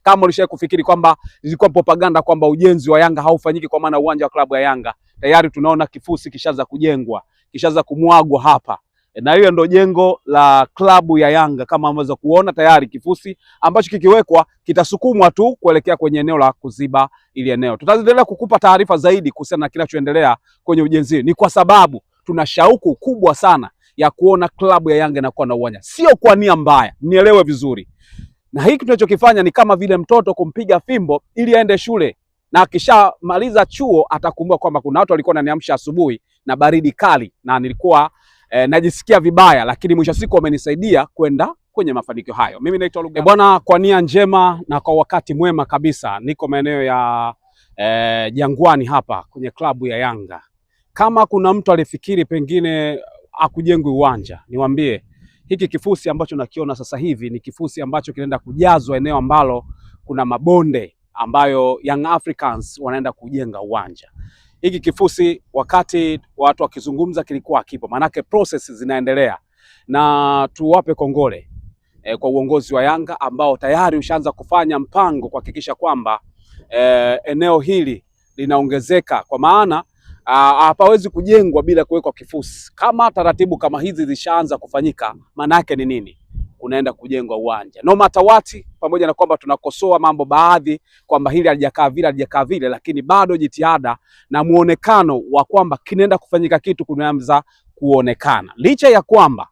Kama ulishawahi kufikiri kwamba ilikuwa propaganda kwamba ujenzi wa Yanga haufanyiki kwa maana uwanja wa klabu ya Yanga, tayari tunaona kifusi kishaanza kujengwa, kishaanza kumwagwa hapa. Na hiyo ndio jengo la klabu ya Yanga kama unaweza kuona tayari kifusi ambacho kikiwekwa kitasukumwa tu kuelekea kwenye eneo la kuziba ili eneo. Tutaendelea kukupa taarifa zaidi kuhusiana na kinachoendelea kwenye ujenzi. Ni kwa sababu tuna shauku kubwa sana ya kuona klabu ya Yanga inakuwa na uwanja. Sio kwa nia mbaya, nielewe vizuri. Na hiki tunachokifanya ni kama vile mtoto kumpiga fimbo ili aende shule, na akishamaliza chuo atakumbuka kwamba kuna watu walikuwa wananiamsha asubuhi na baridi kali na nilikuwa najisikia vibaya, lakini mwisho siku wamenisaidia kwenda kwenye mafanikio hayo. Mimi naitwa Lugano. Bwana, kwa nia njema na kwa wakati mwema kabisa niko maeneo ya Jangwani hapa kwenye klabu ya Yanga. Kama kuna mtu alifikiri pengine akujengwe uwanja, niwaambie hiki kifusi ambacho nakiona sasa hivi ni kifusi ambacho kinaenda kujazwa eneo ambalo kuna mabonde ambayo Young Africans wanaenda kujenga uwanja. Hiki kifusi wakati watu wakizungumza kilikuwa hakipo, manake process zinaendelea, na tuwape kongole kwa uongozi wa Yanga ambao tayari ushaanza kufanya mpango kuhakikisha kwamba eneo hili linaongezeka, kwa maana hapawezi kujengwa bila kuwekwa kifusi. Kama taratibu kama hizi zishaanza kufanyika, maana yake ni nini? Kunaenda kujengwa uwanja. No matter what, pamoja na kwamba tunakosoa mambo baadhi kwamba hili halijakaa vile, lakini bado jitihada na muonekano wa kwamba kinaenda kufanyika kitu kunaanza kuonekana. Licha ya kwamba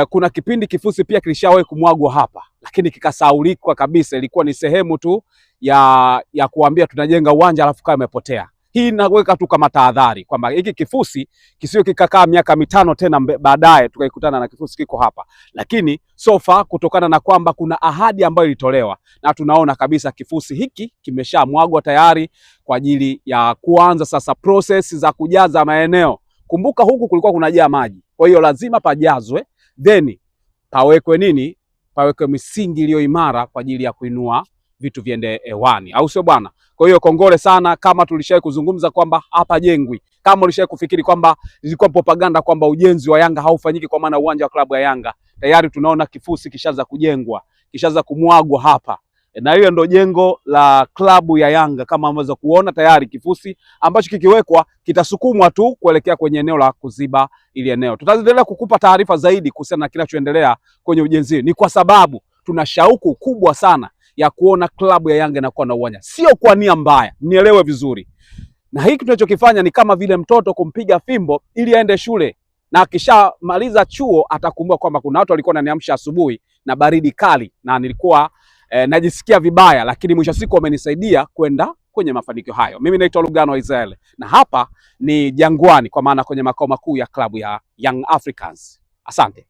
kuna kipindi kifusi pia kilishawahi kumwagwa hapa, lakini kikasaulika kabisa. Ilikuwa ni sehemu tu ya kuambia tunajenga uwanja alafu kama imepotea. Hii naweka tu kama tahadhari kwamba hiki kifusi kisio kikakaa miaka mitano tena baadaye tukaikutana na kifusi kiko hapa. Lakini so far kutokana na kwamba kuna ahadi ambayo ilitolewa na tunaona kabisa kifusi hiki kimeshamwagwa tayari kwa ajili ya kuanza sasa process za kujaza maeneo. Kumbuka huku kulikuwa kunajaa maji, kwa hiyo lazima pajazwe, then pawekwe nini? Pawekwe misingi iliyo imara kwa ajili ya kuinua vitu viende hewani, au sio bwana? Kwa hiyo kongole sana. Kama tulishawahi kuzungumza kwamba hapa jengwi, kama ulishawahi kufikiri kwamba ilikuwa propaganda kwamba ujenzi wa Yanga haufanyiki kwa maana uwanja wa klabu ya Yanga, tayari tunaona kifusi kishaanza kujengwa, kishaanza kumwagwa hapa. Na hiyo ndio jengo la klabu ya Yanga kama unaweza kuona tayari kifusi ambacho kikiwekwa kitasukumwa tu kuelekea kwenye eneo la kuziba ili eneo. Tutaendelea kukupa taarifa zaidi kuhusiana na kinachoendelea kwenye ujenzi. Ni kwa sababu tuna shauku kubwa sana ya kuona klabu ya Yanga inakuwa na uwanja. Sio kwa nia mbaya, nielewe vizuri. Na hiki tunachokifanya ni kama vile mtoto kumpiga fimbo ili aende shule, na akishamaliza chuo atakumbuka kwamba kuna watu walikuwa wananiamsha asubuhi na baridi kali na nilikuwa najisikia vibaya, lakini mwisho siku wamenisaidia kwenda kwenye mafanikio hayo. Mimi naitwa Lugano Israel na hapa ni Jangwani, kwa maana kwenye makao makuu ya klabu ya Young Africans. Asante.